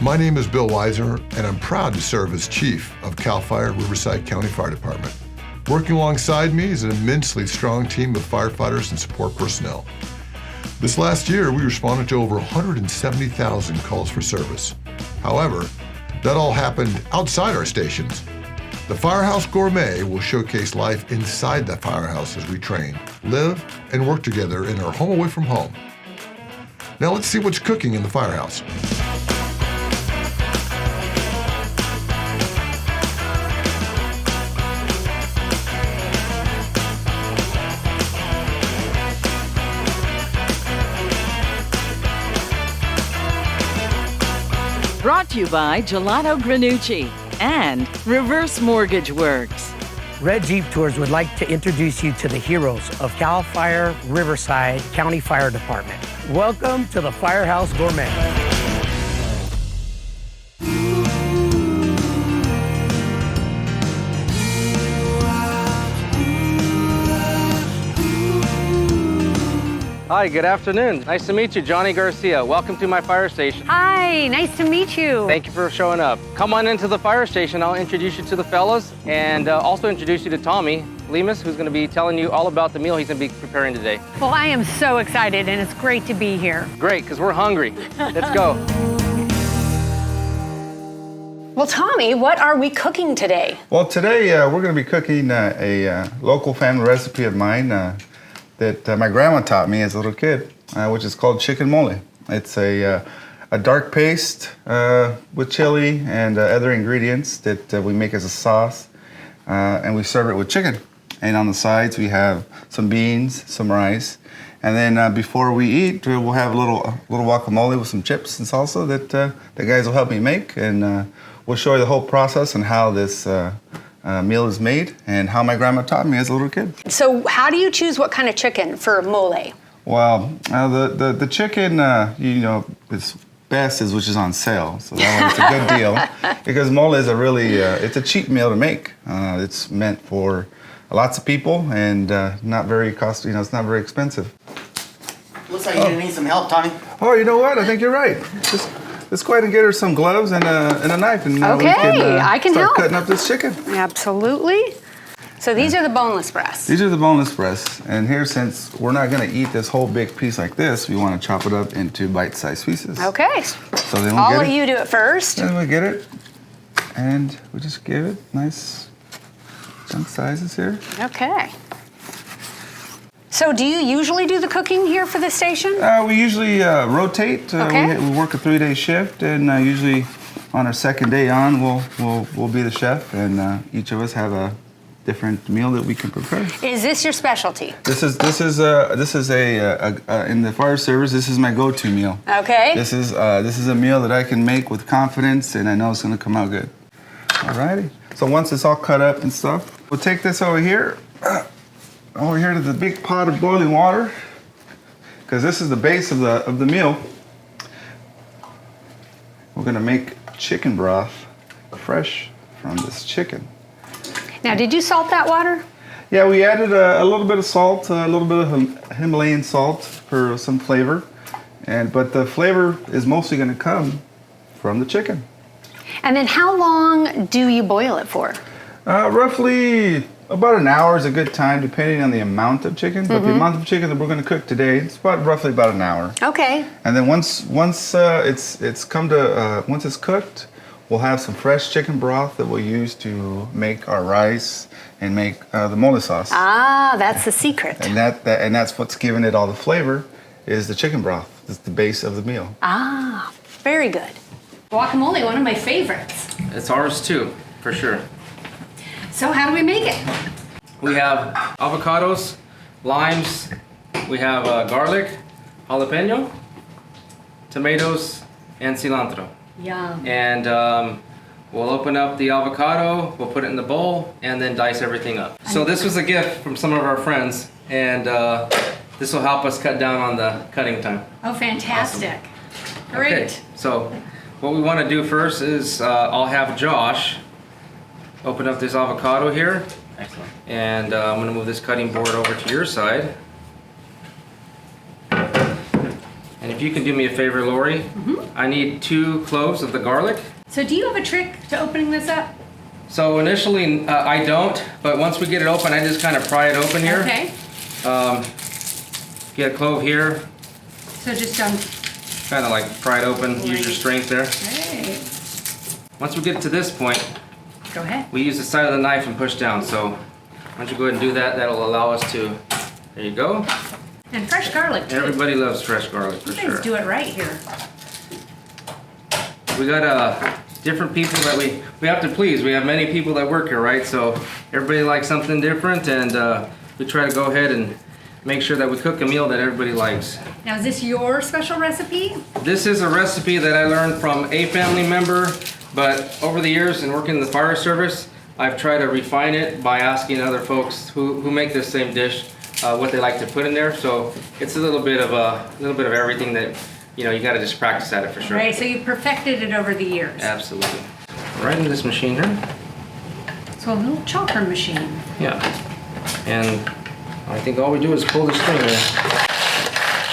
My name is Bill Weiser, and I'm proud to serve as Chief of CAL FIRE Riverside County Fire Department. Working alongside me is an immensely strong team of firefighters and support personnel. This last year, we responded to over 170,000 calls for service. However, that all happened outside our stations. The Firehouse Gourmet will showcase life inside the firehouse as we train, live, and work together in our home away from home. Now let's see what's cooking in the firehouse. Brought to you by Gelato Granucci and Reverse Mortgage Works. Red Jeep Tours would like to introduce you to the heroes of CAL FIRE Riverside County Fire Department. Welcome to the Firehouse Gourmet. Hi, good afternoon. Nice to meet you, Johnny Garcia. Welcome to my fire station. Hi, nice to meet you. Thank you for showing up. Come on into the fire station. I'll introduce you to the fellas and also introduce you to Tommy Lemus, who's gonna be telling you all about the meal he's gonna be preparing today. Well, I am so excited and it's great to be here. Great, because we're hungry. Let's go. Well, Tommy, what are we cooking today? Well, today we're going to be cooking a local family recipe of mine that my grandma taught me as a little kid, which is called chicken mole. It's a dark paste with chili and other ingredients that we make as a sauce, and we serve it with chicken. And on the sides we have some beans, some rice, and then before we eat, we'll have a little guacamole with some chips and salsa that the guys will help me make, and we'll show you the whole process and how this meal is made and how my grandma taught me as a little kid. So how do you choose what kind of chicken for mole? Well, the chicken, is best is which is on sale. So that one's a good deal because mole is it's a cheap meal to make. It's meant for lots of people and not very costly. It's not very expensive. Looks like you're gonna need some help, Tommy. Oh, you know what? I think you're right. Let's go ahead and get her some gloves and a knife, and Okay, I can start help. cutting up this chicken. Absolutely. So these are the boneless breasts. These are the boneless breasts, and here, since we're not going to eat this whole big piece like this, we want to chop it up into bite-sized pieces. Okay. So then I'll let you do it first. Then we get it, and we just give it nice chunk sizes here. Okay. So do you usually do the cooking here for the station? We usually rotate. Okay. We work a 3-day shift, and usually on our second day on, we'll be the chef, and each of us have a different meal that we can prepare. Is this your specialty? This is in the fire service. This is my go-to meal. Okay. This is a meal that I can make with confidence, and I know it's going to come out good. Alrighty. So once it's all cut up and stuff, we'll take this over here to the big pot of boiling water, because this is the base of the meal. We're going to make chicken broth fresh from this chicken. Now, did you salt that water? Yeah, we added a little bit of salt, a little bit of Himalayan salt for some flavor, but the flavor is mostly going to come from the chicken. And then how long do you boil it for? Roughly about an hour is a good time, depending on the amount of chicken. But the amount of chicken that we're going to cook today, it's roughly about an hour. Okay. And then once it's cooked, we'll have some fresh chicken broth that we'll use to make our rice and make the mole sauce. Ah, that's the secret. And that's what's giving it all the flavor is the chicken broth. It's the base of the meal. Ah, very good. Guacamole, one of my favorites. It's ours too, for sure. So how do we make it? We have avocados, limes, we have garlic, jalapeno, tomatoes, and cilantro. Yum. And we'll open up the avocado, we'll put it in the bowl, and then dice everything up. So this was a gift from some of our friends, and this will help us cut down on the cutting time. Oh, fantastic. Awesome. Great. Okay, so what we want to do first is I'll have Josh open up this avocado here. Excellent. And I'm going to move this cutting board over to your side. And And if you can do me a favor, Lori, I need 2 cloves of the garlic. So do you have a trick to opening this up? So initially, I don't, but once we get it open, I just kind of pry it open here. Okay. Get a clove here, So just kind of like pry it open, use your strength there. Great. Once we get to this point, Go ahead. we use the side of the knife and push down. So once you go ahead and do that, that'll allow us to, there you go. And fresh garlic too. Everybody loves fresh garlic for You guys sure. do it right here. We got different people that we have to please. We have many people that work here, right? So everybody likes something different, and we try to go ahead and make sure that we cook a meal that everybody likes. Now, is this your special recipe? This is a recipe that I learned from a family member, but over the years in working in the fire service, I've tried to refine it by asking other folks who make this same dish what they like to put in there. So it's a little bit of everything that you got to just practice at it for sure. Right, so you perfected it over the years. Absolutely. Right in this machine here. So a little chopper machine. Yeah. And I think all we do is pull the string there.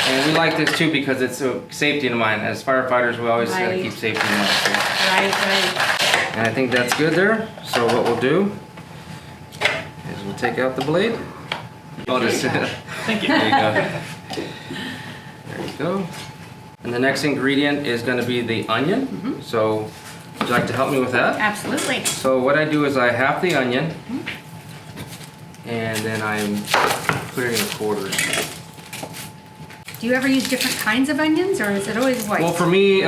And we like this too because it's safety in mind. As firefighters, we always gotta Right. keep safety in mind. So. Right. And I think that's good there. So what we'll do is we'll take out the blade. Oh, this. Thank you. There you go. There you go. And the next ingredient is going to be the onion. So would you like to help me with that? Absolutely. So what I do is I half the onion, and then I put it in quarters. Do you ever use different kinds of onions, or is it always white? Well, for me, in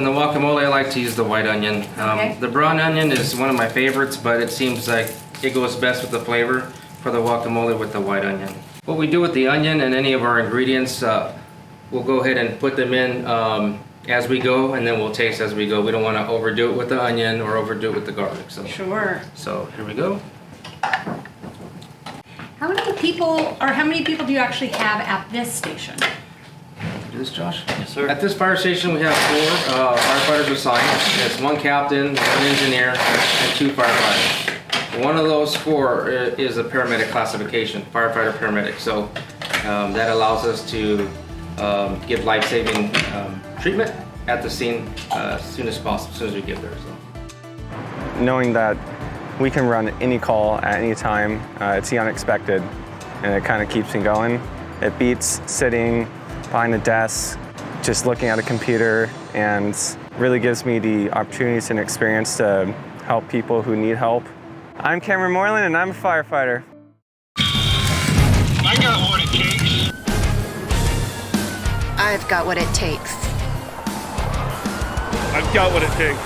the guacamole, I like to use the white onion. Okay. The brown onion is one of my favorites, but it seems like it goes best with the flavor for the guacamole with the white onion. What we do with the onion and any of our ingredients, we'll go ahead and put them in as we go, and then we'll taste as we go. We don't want to overdo it with the onion or overdo it with the garlic. Sure. So here we go. How many people do you actually have at this station? Do this, Josh? Yes, sir. At this fire station, we have 4 firefighters assigned. It's 1 captain, 1 engineer, and 2 firefighters. One of those 4 is a paramedic classification, firefighter paramedic. So that allows us to give life-saving treatment at the scene as soon as possible, as soon as we get there. So. Knowing that we can run any call at any time, it's the unexpected, and it kind of keeps me going. It beats sitting behind a desk, just looking at a computer, and really gives me the opportunities and experience to help people who need help. I'm Cameron Moreland, and I'm a firefighter. I got what it takes. I've got what it takes. I've got what it takes.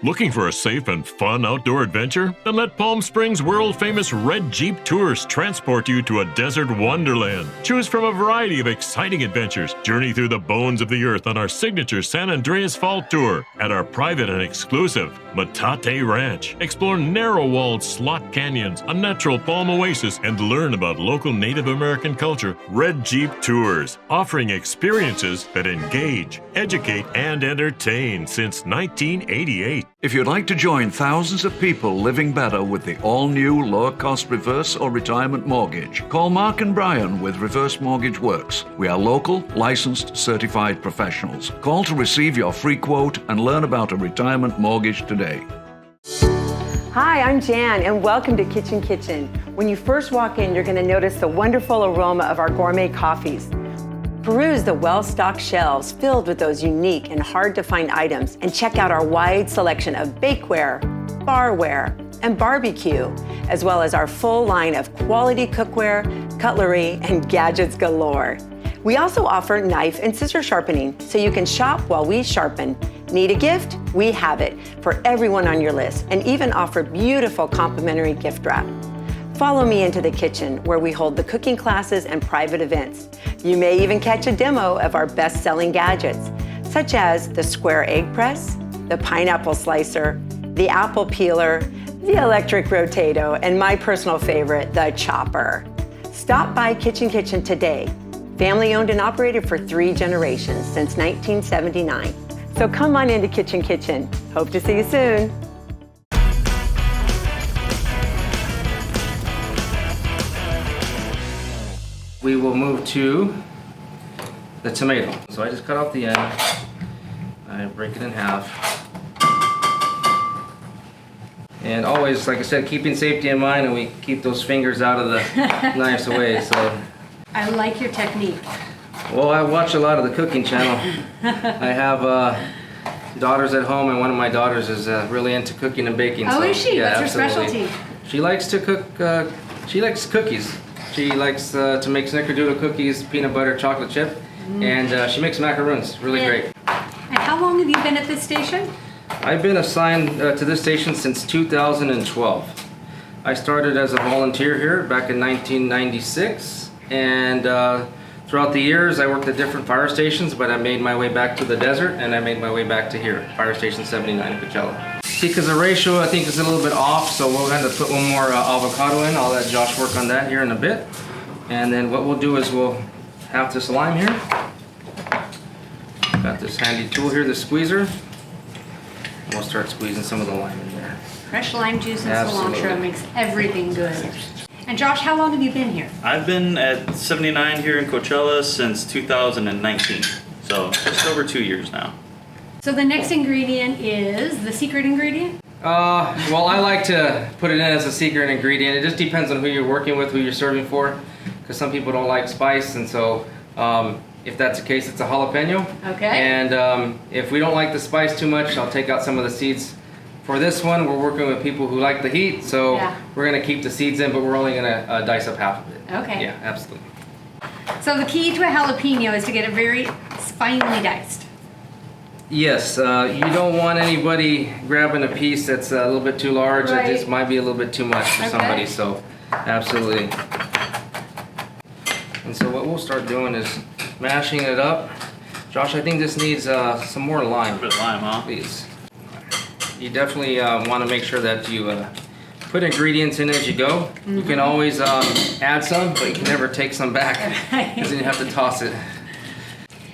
Looking for a safe and fun outdoor adventure? Then let Palm Springs world-famous Red Jeep Tours transport you to a desert wonderland. Choose from a variety of exciting adventures. Journey through the bones of the earth on our signature San Andreas Fall Tour at our private and exclusive Metate Ranch. Explore narrow-walled slot canyons, a natural palm oasis, and learn about local Native American culture. Red Jeep Tours, offering experiences that engage, educate, and entertain since 1988. If you'd like to join thousands of people living better with the all-new lower-cost reverse or retirement mortgage, call Mark and Brian with Reverse Mortgage Works. We are local, licensed, certified professionals. Call to receive your free quote and learn about a retirement mortgage today. Hi, I'm Jan, and welcome to Kitchen Kitchen. When you first walk in, you're going to notice the wonderful aroma of our gourmet coffees. Peruse the well-stocked shelves filled with those unique and hard-to-find items, and check out our wide selection of bakeware, barware, and barbecue, as well as our full line of quality cookware, cutlery, and gadgets galore. We also offer knife and scissor sharpening, so you can shop while we sharpen. Need a gift? We have it for everyone on your list, and even offer beautiful complimentary gift wrap. Follow me into the kitchen, where we hold the cooking classes and private events. You may even catch a demo of our best-selling gadgets, such as the square egg press, the pineapple slicer, the apple peeler, the electric rotato, and my personal favorite, the chopper. Stop by Kitchen Kitchen today. Family owned and operated for 3 generations since 1979. So come on into Kitchen Kitchen. Hope to see you soon. We will move to the tomato. So I just cut off the end. I break it in half. And always, like I said, keeping safety in mind, and we keep those fingers out of the knives away. So I like your technique. well, I watch a lot of the cooking channel. I have daughters at home, and one of my daughters is really into cooking and baking. Oh, so, is she? yeah, What's her absolutely. specialty? She likes to cook, she likes cookies. She likes to make snickerdoodle cookies, peanut butter, chocolate chip, and she makes macaroons. Really great. And how long have you been at this station? I've been assigned to this station since 2012. I started as a volunteer here back in 1996, and throughout the years I worked at different fire stations, but I made my way back to the desert, and I made my way back to here, Fire Station 79 in Coachella. See, because the ratio I think is a little bit off, so we'll have to put one more avocado in. I'll let Josh work on that here in a bit. And then what we'll do is we'll have this lime here. Got this handy tool here, the squeezer. We'll start squeezing some of the lime in there. Fresh lime juice and Absolutely. cilantro makes everything good. And Josh, how long have you been here? I've been at 79 here in Coachella since 2019, so just over 2 years now. So the next ingredient is the secret ingredient? Well, I like to put it in as a secret ingredient. It just depends on who you're working with, who you're serving for, because some people don't like spice, and so if that's the case, it's a jalapeno. Okay. And if we don't like the spice too much, I'll take out some of the seeds. For this one, we're working with people who like the heat, so we're going to keep the seeds in, but we're only going to dice up half of it. Okay. Yeah, absolutely. So the key to a jalapeno is to get it very finely diced. Yes, you don't want anybody grabbing a piece that's a little bit too large. Right. It just might be a little bit too much for Okay. somebody, so absolutely. And so what we'll start doing is mashing it up. Josh, I think this needs some more lime. A bit of lime, huh? Please. You definitely want to make sure that you put ingredients in as you go. You can always add some, but you can never take some back, because then you have to toss it.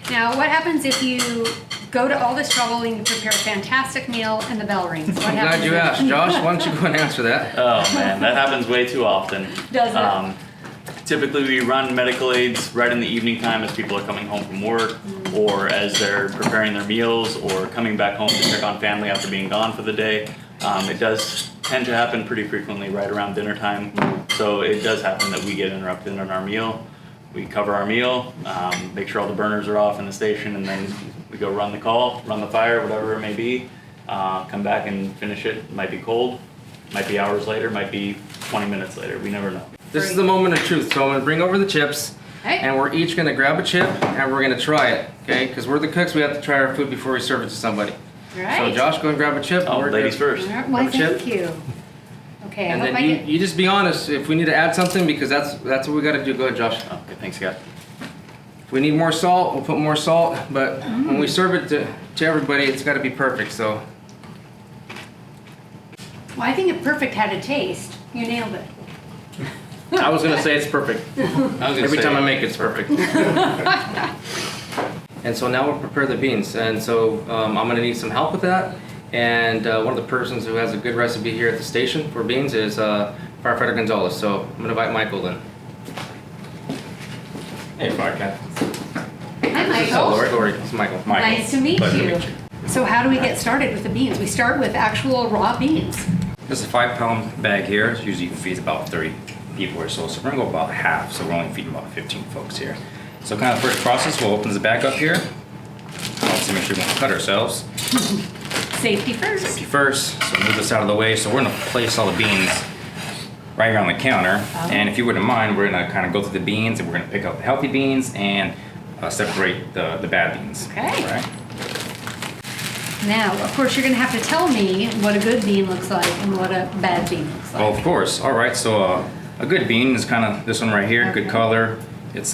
Now, what happens if you go to all this trouble and you prepare a fantastic meal and the bell rings? What I'm happens glad you then? asked. Josh, why don't you go and answer that? Oh man, that happens way too often. Does it? Typically we run medical aids right in the evening time as people are coming home from work, or as they're preparing their meals, or coming back home to check on family after being gone for the day. It does tend to happen pretty frequently right around dinner time. So it does happen that we get interrupted in our meal. We cover our meal, make sure all the burners are off in the station, and then we go run the call, run the fire, whatever it may be, come back and finish it. It might be cold, might be hours later, might be 20 minutes later, we never know. This is the moment of truth. So I'm gonna bring over the chips, and we're each gonna grab a chip, and we're gonna try it, okay? Because we're the cooks, we have to try our food before we serve it to somebody. Right. So Josh, go and grab a chip. Oh, ladies first. Why, Grab a chip. thank you. Okay, And I hope then I you, get... you just be honest if we need to add something, because that's what we gotta do. Go ahead, Josh. Okay, thanks, Scott. If we need more salt, we'll put more salt, but when we serve it to everybody, it's gotta be perfect, so. Well, I think if perfect had a taste, you nailed it. I was gonna say it's perfect. Every time I make it, it's perfect. And so now we'll prepare the beans. And so I'm gonna need some help with that. And one of the persons who has a good recipe here at the station for beans is Firefighter Gonzalez. So I'm gonna invite Michael in. Hey, Fire Cat. Hi, So, Michael. Lori, it's Michael. Nice to meet Pleasure to you. meet you. So how do we get started with the beans? We start with actual raw beans. This is a 5-pound bag here. It usually feeds about 30 people or so. So we're gonna go about half. So we're only feeding about 15 folks here. So kind of first process, we'll open the bag up here. Let's make sure we don't cut ourselves. Safety first. Safety first. So move this out of the way. So we're gonna place all the beans right here on the counter. Oh. And if you wouldn't mind, we're gonna kind of go through the beans and we're gonna pick out the healthy beans and separate the bad beans. Okay. All right. Now, of course, you're going to have to tell me what a good bean looks like and what a bad bean looks like. Well, of course. All right. So a good bean is kind of this one right here. Okay. Good color. It's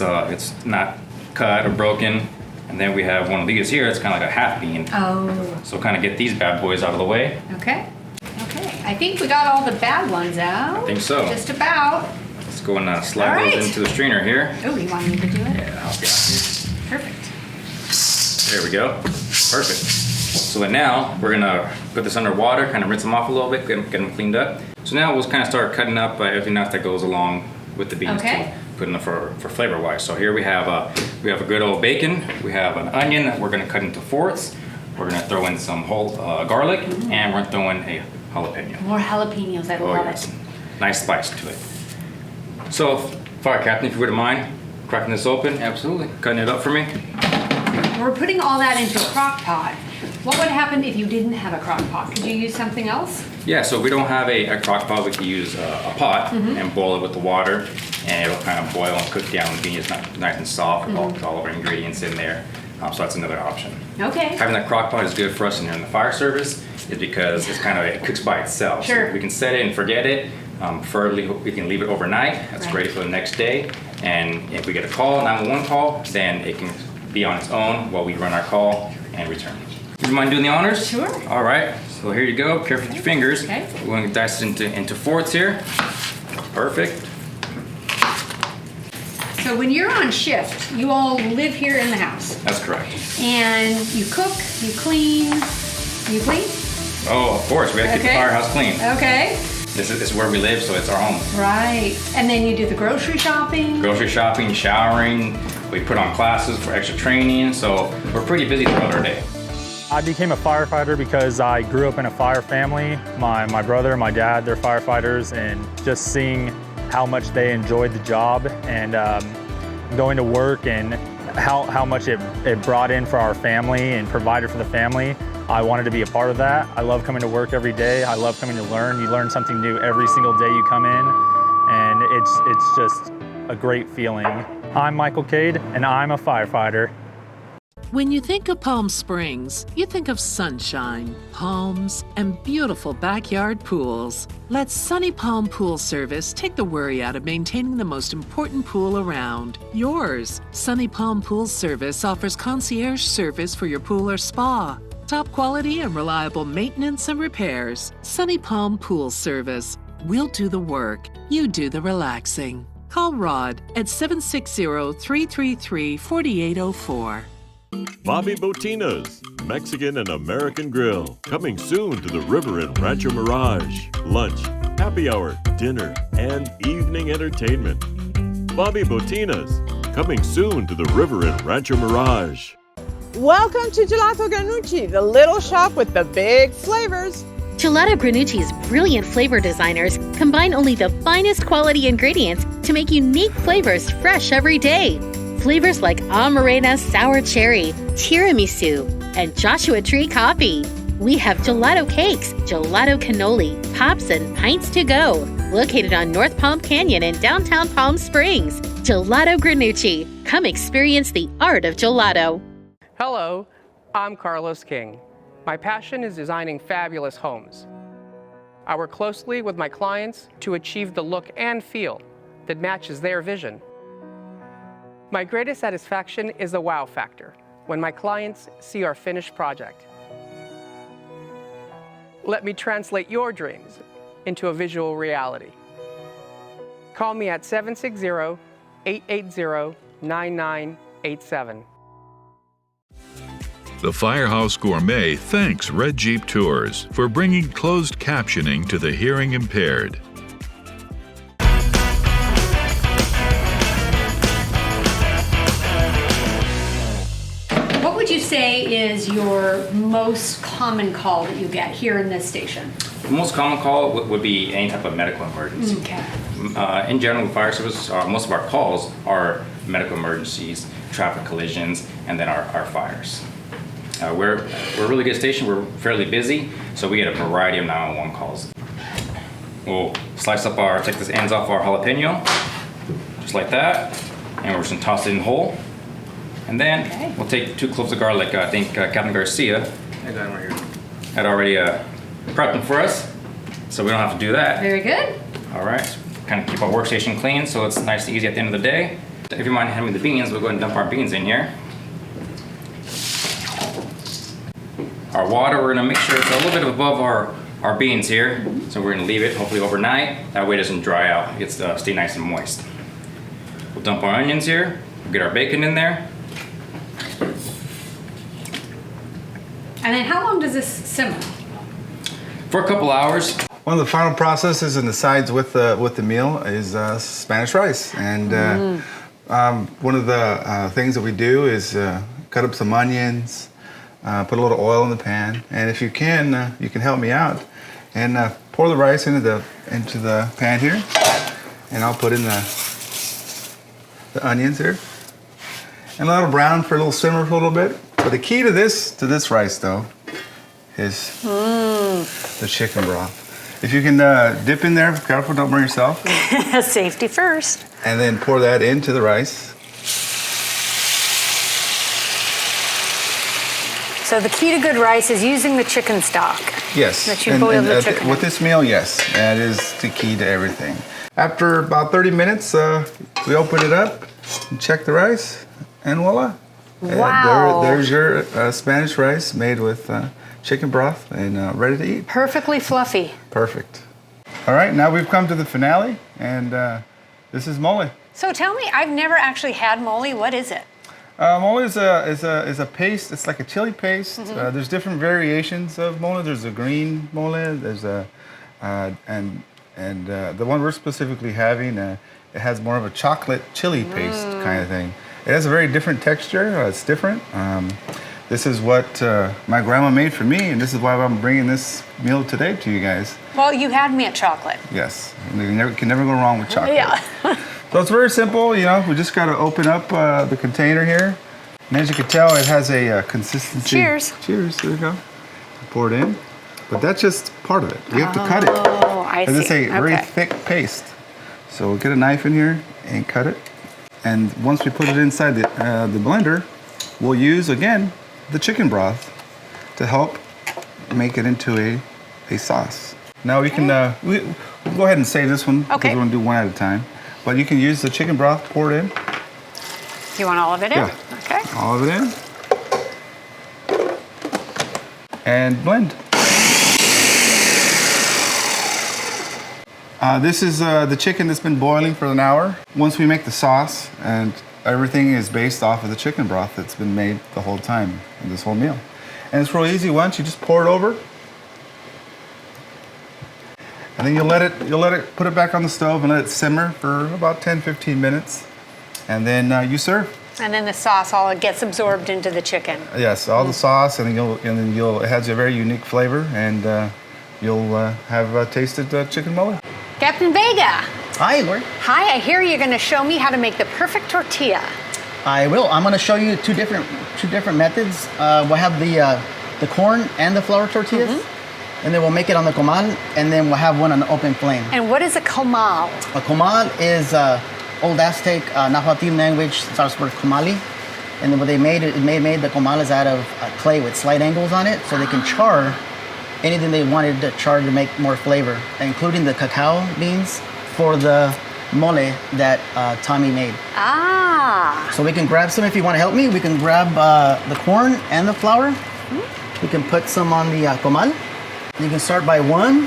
not cut or broken. And then we have one of these here. It's kind of like a half bean. Oh. So kind of get these bad boys out of the way. Okay. Okay. I think we got all the bad ones out. I think so. Just about. Let's go and slide All right. those into the strainer here. Oh, you want me to do it? Yeah, I'll be out here. Perfect. There we go. Perfect. So then now we're gonna put this under water, kind of rinse them off a little bit, get them cleaned up. So now we'll kind of start cutting up everything else that goes along with the beans Okay. put in for flavor wise. So here we have a good old bacon. We have an onion that we're gonna cut into fourths. We're gonna throw in some whole garlic, and we're throwing a jalapeno. More jalapenos, I love it. Nice spice to it. So, Fire Captain, if you wouldn't mind cracking this open, absolutely, cutting it up for me. We're putting all that into a crock pot. What would happen if you didn't have a crock pot? Could you use something else? Yeah, so if we don't have a crock pot, we could use a pot and boil it with the water, and it'll kind of boil and cook down. The bean is nice and soft with all of our ingredients in there. So that's another option. Okay. Having that crock pot is good for us in the fire service, is because it's kind of, it cooks by itself. Sure. So we can set it and forget it. Preferably, we can leave it overnight. That's ready for the next day. And if we get a call, 911 call, then it can be on its own while we run our call and return. Would you mind doing the honors? Sure. All right. So here you go. Careful with your fingers. Okay. We're going to dice it into fourths here. Perfect. So when you're on shift, you all live here in the house. That's correct. And you cook, you clean. You clean? Oh, of course. We have to keep the firehouse clean. Okay. This is where we live, so it's our home. Right. And then you do the grocery shopping. Grocery shopping, showering. We put on classes for extra training, so we're pretty busy throughout our day. I became a firefighter because I grew up in a fire family. My brother, my dad, they're firefighters, and just seeing how much they enjoyed the job and going to work and how much it brought in for our family and provided for the family. I wanted to be a part of that. I love coming to work every day. I love coming to learn. You learn something new every single day you come in, and it's just a great feeling. I'm Michael Cade, and I'm a firefighter. When you think of Palm Springs, you think of sunshine, palms, and beautiful backyard pools. Let Sunny Palm Pool Service take the worry out of maintaining the most important pool around, yours. Sunny Palm Pool Service offers concierge service for your pool or spa. Top quality and reliable maintenance and repairs. Sunny Palm Pool Service. We'll do the work. You do the relaxing. Call Rod at 760-333-4804. Bobby Botina's Mexican and American Grill. Coming soon to the River in Rancho Mirage. Lunch, happy hour, dinner, and evening entertainment. Bobby Botina's. Coming soon to the River in Rancho Mirage. Welcome to Gelato Granucci, the little shop with the big flavors. Gelato Granucci's brilliant flavor designers combine only the finest quality ingredients to make unique flavors fresh every day. Flavors like Amarena Sour Cherry, Tiramisu, and Joshua Tree Coffee. We have gelato cakes, gelato cannoli, pops, and pints to go. Located on North Palm Canyon in downtown Palm Springs. Gelato Granucci. Come experience the art of gelato. Hello, I'm Carlos King. My passion is designing fabulous homes. I work closely with my clients to achieve the look and feel that matches their vision. My greatest satisfaction is the wow factor, when my clients see our finished project. Let me translate your dreams into a visual reality. Call me at 760-880-9987. The Firehouse Gourmet thanks Red Jeep Tours for bringing closed captioning to the hearing impaired. What would you say is your most common call that you get here in this station? The most common call would be any type of medical emergency. Okay. In general, fire service, most of our calls are medical emergencies, traffic collisions, and then our fires. We're a really good station. We're fairly busy, so we get a variety of 911 calls. We'll slice up take the ends off our jalapeno, just like that, and we're just gonna toss it in whole. And then we'll take 2 cloves of garlic. I think Captain Garcia had already prepped them for us, so we don't have to do that. Very good. All right, kind of keep our workstation clean so it's nice and easy at the end of the day. If you mind handing me the beans, we'll go ahead and dump our beans in here. Our water, we're gonna make sure it's a little bit above our beans here. So we're gonna leave it hopefully overnight. That way it doesn't dry out. It gets stay nice and moist. We'll dump our onions here. We'll get our bacon in there. And then how long does this simmer? For a couple hours. One of the final processes in the sides with the meal is Spanish rice. And one of the things that we do is cut up some onions, put a little oil in the pan, and if you can help me out and pour the rice into the pan here, and I'll put in the onions here, and let it brown for a little simmer for a little bit. But the key to this rice though is the chicken broth. If you can dip in there, careful, don't burn yourself. Safety first. And then pour that into the rice. So the key to good rice is using the chicken stock. Yes. That you boil the chicken. With this meal, yes, that is the key to everything. After about 30 minutes, we open it up and check the rice, and voila. Wow. There's your Spanish rice made with chicken broth and ready to eat. Perfectly fluffy. Perfect. All right, now we've come to the finale, and this is mole. So tell me, I've never actually had mole. What is it? Mole is a paste. It's like a chili paste. There's different variations of mole. There's a green mole. There's a and the one we're specifically having, it has more of a chocolate chili paste kind of thing. It has a very different texture. It's different. This is what my grandma made for me, and this is why I'm bringing this meal today to you guys. Well, you had me at chocolate. Yes, you can never go wrong with chocolate. Yeah. So it's very simple, we just got to open up the container here. And as you can tell, it has a consistency. Cheers. Cheers, there you go. Pour it in. But that's just part of it. We have to cut it. Oh, I see. It's a very Okay. thick paste. So we'll get a knife in here and cut it. And once we put it inside the blender, we'll use, again, the chicken broth to help make it into a sauce. Now we can we'll go ahead and save this one because we're going to do one at a time. But you can use the chicken broth, pour it in. You want all of it in? Yeah. Okay. All of it in. And blend. This is the chicken that's been boiling for an hour. Once we make the sauce, and everything is based off of the chicken broth that's been made the whole time in this whole meal. And it's real easy. Once you just pour it over, and then you'll let it put it back on the stove and let it simmer for about 10-15 minutes, and then you serve. And then the sauce all gets absorbed into the chicken. Yes, all the sauce, and then it has a very unique flavor, and you'll have tasted chicken mole. Captain Vega. Hi, Lori. Hi, I hear you're going to show me how to make the perfect tortilla. I will. I'm going to show you two different methods. We'll have the corn and the flour tortillas, and then we'll make it on the comal, and then we'll have one on the open flame. And what is a comal? A comal is old Aztec Nahuatl language, starts with comali, and then what they made the comales out of clay with slight angles on it, so they can char anything they wanted to char to make more flavor, including the cacao beans for the mole that Tommy made. Ah. So we can grab some if you want to help me. We can grab the corn and the flour. We can put some on the comal. You can start by one,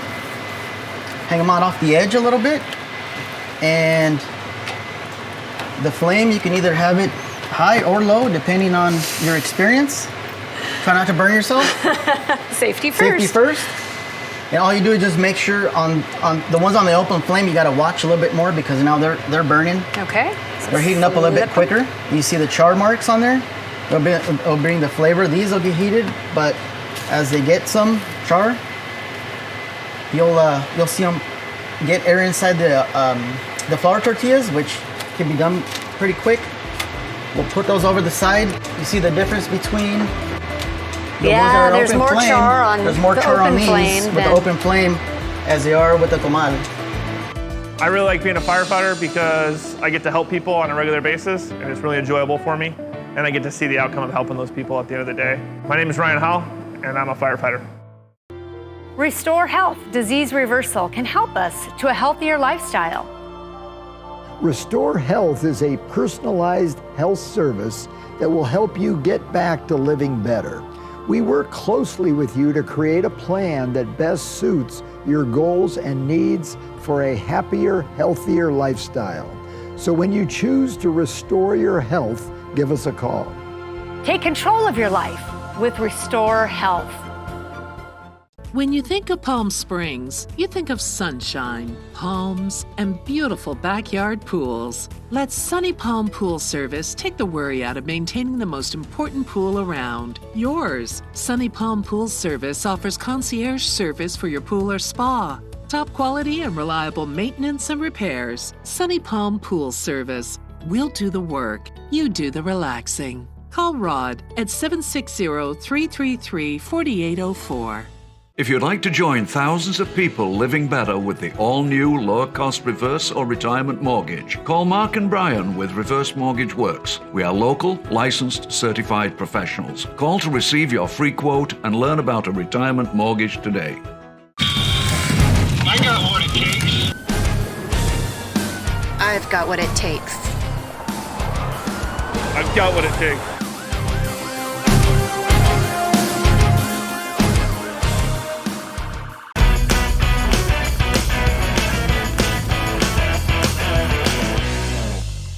hang them out off the edge a little bit, and the flame, you can either have it high or low depending on your experience. Try not to burn yourself. Safety first. Safety first. And all you do is just make sure on the ones on the open flame, you gotta watch a little bit more because now they're burning. Okay. So they're heating up a little bit quicker. You see the char marks on there? It'll bring the flavor. These will get heated, but as they get some char, you'll see them get air inside the flour tortillas, which can be done pretty quick. We'll put those over the side. You see the difference between the ones that are there's open more flame. char on There's more the char on open these flame with than- the open flame as they are with the comal. I really like being a firefighter because I get to help people on a regular basis, and it's really enjoyable for me. And I get to see the outcome of helping those people at the end of the day. My name is Ryan Howell, and I'm a firefighter. Restore Health Disease Reversal can help us to a healthier lifestyle. Restore Health is a personalized health service that will help you get back to living better. We work closely with you to create a plan that best suits your goals and needs for a happier, healthier lifestyle. So when you choose to restore your health, give us a call. Take control of your life with Restore Health. When you think of Palm Springs, you think of sunshine, palms, and beautiful backyard pools. Let Sunny Palm Pool Service take the worry out of maintaining the most important pool around, yours. Sunny Palm Pool Service offers concierge service for your pool or spa. Top quality and reliable maintenance and repairs. Sunny Palm Pool Service. We'll do the work. You do the relaxing. Call Rod at 760-333-4804. If you'd like to join thousands of people living better with the all-new lower-cost reverse or retirement mortgage, call Mark and Brian with Reverse Mortgage Works. We are local, licensed, certified professionals. Call to receive your free quote and learn about a retirement mortgage today. I got what it takes. I've got what it takes. I've got what it takes.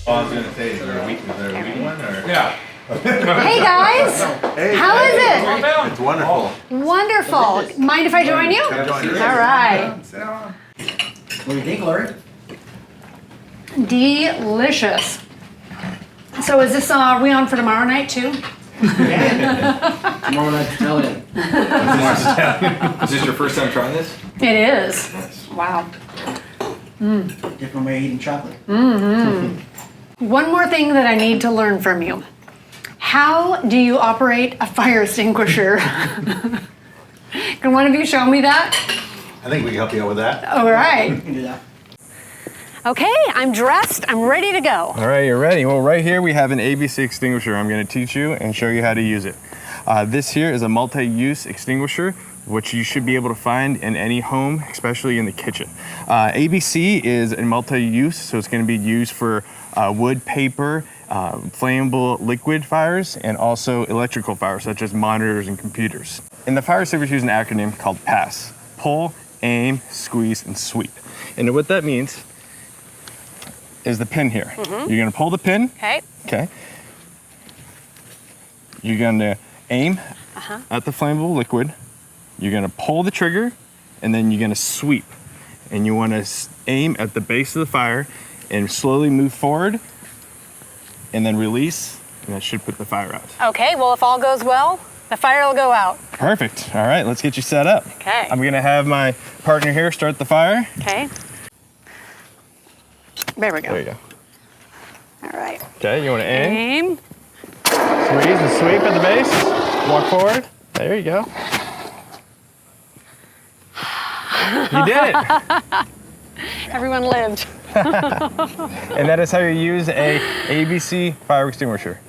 I was going to say, is there a week one? Or? Yeah. Hey guys, how is it? It's wonderful. Wonderful. Mind if I join you? All right. What do you think, Lori? Delicious. So is this, are we on for tomorrow night too? Tomorrow night's Italian. Is this your first time trying this? It is. Wow. Different way of eating chocolate. Mm-hmm. One more thing that I need to learn from you. How do you operate a fire extinguisher? Can one of you show me that? I think we can help you out with that. All right. We can do that. Okay, I'm dressed. I'm ready to go. All right, you're ready. Well, right here we have an ABC extinguisher. I'm going to teach you and show you how to use it. This here is a multi-use extinguisher, which you should be able to find in any home, especially in the kitchen. ABC is a multi-use, so it's going to be used for wood, paper, flammable liquid fires, and also electrical fires, such as monitors and computers. And the fire service uses an acronym called PASS: pull, aim, squeeze, and sweep. And what that means is the pin here. You're going to pull the pin. Okay. Okay. You're going to aim at the flammable liquid. You're going to pull the trigger, and then you're going to sweep. And you want to aim at the base of the fire and slowly move forward, and then release, and that should put the fire out. Okay, well, if all goes well, the fire will go out. Perfect. All right, let's get you set up. Okay. I'm going to have my partner here start the fire. Okay. There we go. There you go. All right. Okay, you want to aim? Aim. Squeeze and sweep at the base. Walk forward. There you go. You did it. Everyone lived. And that is how you use a ABC fire extinguisher.